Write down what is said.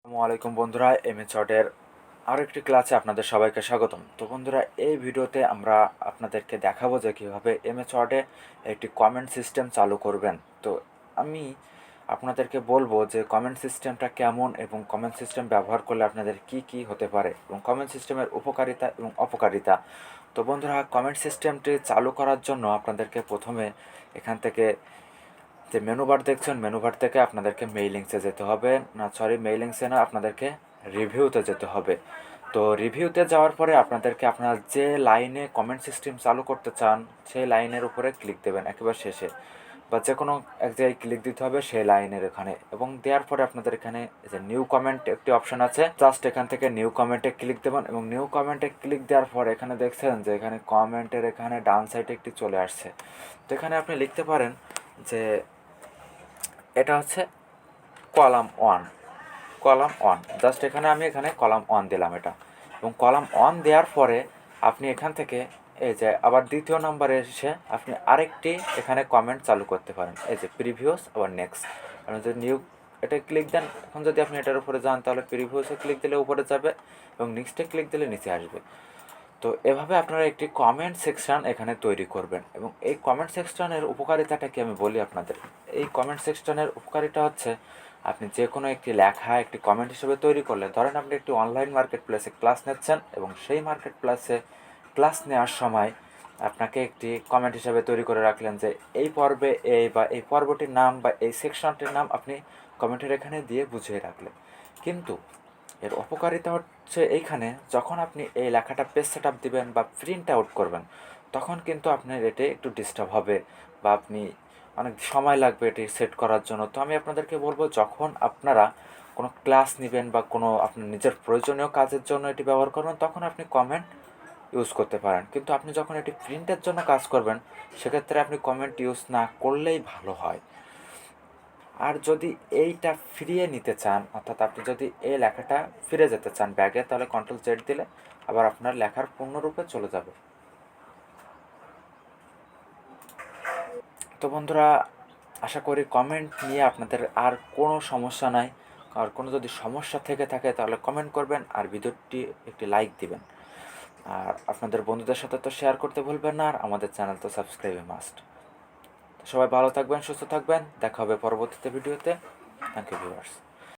আসসালামু আলাইকুম বন্ধুরা, MONAYEM আরেকটি ক্লাসে আপনাদের সবাইকে স্বাগতম। তো বন্ধুরা, এই ভিডিওতে আমরা আপনাদেরকে দেখাবো যে কীভাবে MONAYEM একটি কমেন্ট সিস্টেম চালু করবেন। তো আমি আপনাদেরকে বলবো যে কমেন্ট সিস্টেমটা কেমন এবং কমেন্ট সিস্টেম ব্যবহার করলে আপনাদের কি কি হতে পারে এবং কমেন্ট সিস্টেমের উপকারিতা এবং অপকারিতা। তো বন্ধুরা, কমেন্ট সিস্টেমটি চালু করার জন্য আপনাদেরকে প্রথমে এখান থেকে যে মেনু বার দেখছেন, মেনু বার থেকে আপনাদেরকে মেইলিংসে যেতে হবে, মেইলিংসে না, আপনাদেরকে রিভিউতে যেতে হবে। তো রিভিউতে যাওয়ার পরে আপনাদেরকে আপনার যে লাইনে কমেন্ট সিস্টেম চালু করতে চান সেই লাইনের উপরে ক্লিক দেবেন একেবারে শেষে, বা যে কোনো এক জায়গায় ক্লিক দিতে হবে সেই লাইনের এখানে, এবং দেওয়ার পরে আপনাদের এখানে যে নিউ কমেন্ট একটি অপশান আছে, জাস্ট এখান থেকে নিউ কমেন্টে ক্লিক দেবেন। এবং নিউ কমেন্টে ক্লিক দেওয়ার পরে এখানে দেখছেন যে এখানে কমেন্টের এখানে ডান সাইডে একটি চলে আসছে। তো এখানে আপনি লিখতে পারেন যে এটা হচ্ছে কলাম ওয়ান, জাস্ট আমি এখানে কলাম ওয়ান দিলাম এটা, এবং কলাম ওয়ান দেওয়ার পরে আপনি এখান থেকে এই যে আবার দ্বিতীয় নম্বরে এসে আপনি আরেকটি এখানে কমেন্ট চালু করতে পারেন, এই যে প্রিভিয়াস আবার নেক্সট। আপনি যদি নিউ এটা ক্লিক দেন, এখন যদি আপনি এটার উপরে যান তাহলে প্রিভিয়াসে ক্লিক দিলে উপরে যাবে এবং নেক্সটে ক্লিক দিলে নিচে আসবে। তো এভাবে আপনারা একটি কমেন্ট সেকশন এখানে তৈরি করবেন। এবং এই কমেন্ট সেকশনের উপকারিতাটা কি আমি বলি আপনাদের। এই কমেন্ট সেকশনের উপকারিতা হচ্ছে, আপনি যে কোনো একটি লেখা একটি কমেন্ট হিসেবে তৈরি করলে, ধরেন আপনি একটি অনলাইন মার্কেট প্লেসে ক্লাস নিচ্ছেন এবং সেই মার্কেট প্লেসে ক্লাস নেওয়ার সময় আপনাকে একটি কমেন্ট হিসেবে তৈরি করে রাখলেন যে এই পর্বে এই পর্বটির নাম বা এই সেকশনটির নাম আপনি কমেন্টের এখানে দিয়ে বুঝিয়ে রাখলেন। কিন্তু এর অপকারিতা হচ্ছে এইখানে, যখন আপনি এই লেখাটা পেজ সেট আপ দেবেন বা প্রিন্ট আউট করবেন, তখন কিন্তু আপনার এতে একটু ডিস্টার্ব হবে বা আপনি অনেক সময় লাগবে এটি সেট করার জন্য। তো আমি আপনাদেরকে বলবো, যখন আপনারা কোনো ক্লাস নেবেন বা কোনো আপনার নিজের প্রয়োজনীয় কাজের জন্য এটি ব্যবহার করবেন, তখন আপনি কমেন্ট ইউজ করতে পারেন। কিন্তু আপনি যখন এটি প্রিন্টের জন্য কাজ করবেন, সেক্ষেত্রে আপনি কমেন্ট ইউজ না করলেই ভালো হয়। আর যদি এইটা ফিরিয়ে নিতে চান, অর্থাৎ আপনি যদি এই লেখাটা ফিরে যেতে চান ব্যাগে, তাহলে Ctrl Z দিলে আবার আপনার লেখার পূর্ণরূপে চলে যাবে। তো বন্ধুরা, আশা করি কমেন্ট নিয়ে আপনাদের আর কোনো সমস্যা নাই। আর কোনো যদি সমস্যা থেকে থাকে তাহলে কমেন্ট করবেন আর ভিডিওটি একটি লাইক দিবেন। আর আপনাদের বন্ধুদের সাথে তো শেয়ার করতে ভুলবেন না, আর আমাদের চ্যানেল তো সাবস্ক্রাইব মাস্ট। সবাই ভালো থাকবেন, সুস্থ থাকবেন, দেখা হবে পরবর্তীতে ভিডিওতে। Thank you viewers.